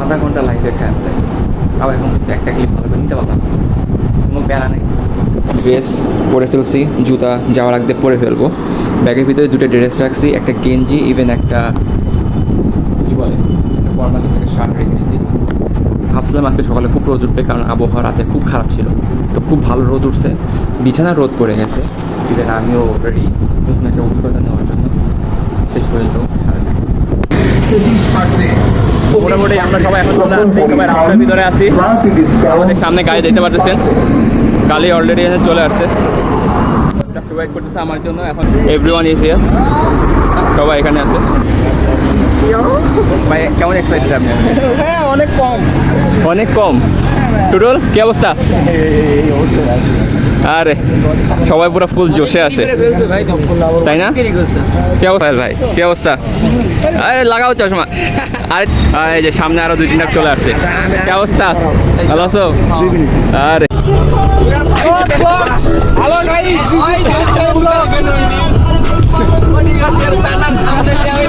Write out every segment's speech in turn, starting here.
আধা ঘন্টা লাইভে খেয়াল ফেলেছে, তাও এখন একটা ক্লিপ ভালো করে নিতে পারলাম, কোনো প্যারা নেই। ড্রেস পরে ফেলছি, জুতা যাওয়ার আগে পরে ফেলবো। ব্যাগের ভিতরে দুটো ড্রেস রাখছি, একটা গেঞ্জি, ইভেন একটা কী বলে ফর্মালি একটা শার্ট রেখে দিয়েছি। ভাবছিলাম আজকে সকালে খুব রোদ উঠবে, কারণ আবহাওয়া রাতে খুব খারাপ ছিল, তো খুব ভালো রোদ উঠছে, বিছানা রোদ পড়ে গেছে। ইভেন আমিও রেডি নতুন একটা অভিজ্ঞতা নেওয়ার জন্য। শেষ পর্যন্ত মোটামুটি আমরা সবাই এখন চলে আসছি, সবাই রাস্তার ভিতরে আছি। আমাদের সামনে গাড়ি দেখতে পাচ্ছেন, গাড়ি অলরেডি এখানে চলে আসছে, জাস্ট ওয়েট করতেছে আমার জন্য। এখন এভরিওয়ান ইজ হিয়ার, সবাই এখানে আছে। ভাই কেমন এক্সাইটেড আপনি? হ্যাঁ, অনেক কম। অনেক কম। টুটুল কি অবস্থা? আরে সবাই পুরো ফুল জোশে আছে, তাই না? কি অবস্থা ভাই, কি অবস্থা? আরে লাগাও চশমা। আরে এই যে সামনে আরো 2-3টা চলে আসছে। কি অবস্থা, ভালো আছো? আরে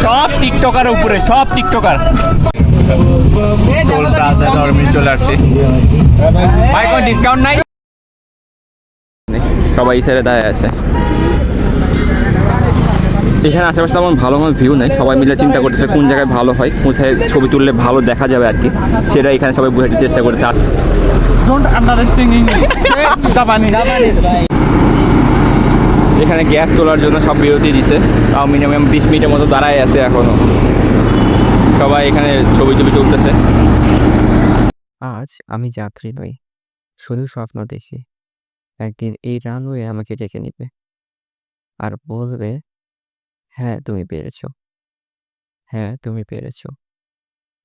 সব টিকটকার উপরে, সব টিকটকার চলে আসছে। ভাই কোনো ডিসকাউন্ট নাই? সবাই এই সাইডে দাঁড়িয়ে আছে। এখানে আশেপাশে তেমন ভালো কোনো ভিউ নেই, সবাই মিলে চিন্তা করতেছে কোন জায়গায় ভালো হয়, কোথায় ছবি তুললে ভালো দেখা যাবে আর কি, সেটা এখানে সবাই বোঝাতে চেষ্টা করছে। এখানে গ্যাস তোলার জন্য সব বিরতি দিছে, তাও মিনিমাম 20 মিনিটের মতো দাঁড়ায় আছে এখনো, সবাই এখানে ছবি তুলতেছে। আজ আমি যাত্রী নই, শুধু স্বপ্ন দেখি একদিন এই রানওয়ে আমাকে ডেকে নিবে আর বলবে, হ্যাঁ তুমি পেরেছ, হ্যাঁ তুমি পেরেছ।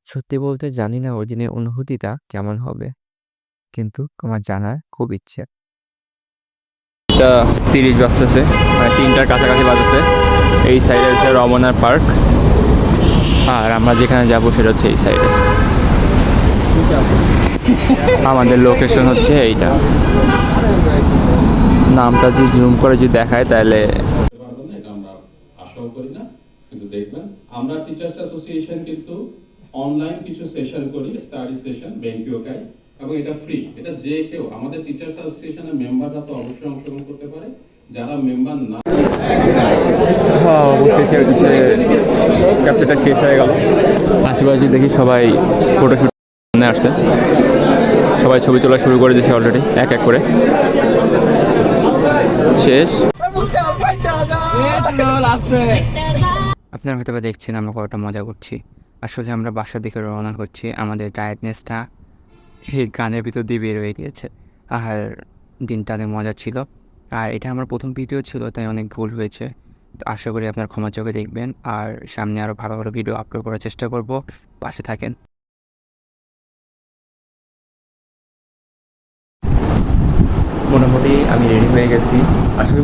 সত্যি বলতে জানি না ওই দিনের অনুভূতিটা কেমন হবে, কিন্তু তোমার জানার খুব ইচ্ছে। 30 বাজতেছে, মানে 3টার কাছাকাছি বাজতেছে। এই সাইডে হচ্ছে রমনার পার্ক, আর আমরা যেখানে যাব সেটা হচ্ছে এই সাইডে। আমাদের লোকেশন হচ্ছে এইটা। নামটা যদি জুম করে যদি দেখায় তাহলে আমরা আশাও করি না, কিন্তু দেখবেন আমরা টিচার্স অ্যাসোসিয়েশন কিন্তু অনলাইন কিছু সেশন করি, স্টাডি সেশন বেঙ্কিওকায়, এবং এটা ফ্রি। এটা যে কেউ, আমাদের টিচার্স অ্যাসোসিয়েশনের মেম্বাররা তো অবশ্যই অংশগ্রহণ করতে পারে, যারা মেম্বার না। অবশ্যই ক্যাপ্চারটা শেষ হয়ে গেল। আশেপাশে দেখি সবাই ফটোশ্যুট আসছে, সবাই ছবি তোলা শুরু করে দিয়েছে অলরেডি, এক এক করে। শেষ। আপনারা হয়তো দেখছেন আমরা কতটা মজা করছি। আসলে আমরা বাসার দিকে রওনা করছি, আমাদের টায়ার্ডনেসটা সেই গানের ভিতর দিয়ে বের হয়ে গিয়েছে। আর দিনটা অনেক মজা ছিল, আর এটা আমার প্রথম ভিডিও ছিল, তাই অনেক ভুল হয়েছে। তো আশা করি আপনার ক্ষমা চোখে দেখবেন, আর সামনে আরও ভালো ভালো ভিডিও আপলোড করার চেষ্টা করব। পাশে থাকেন। মোটামুটি আমি রেডি হয়ে গেছি, আসলে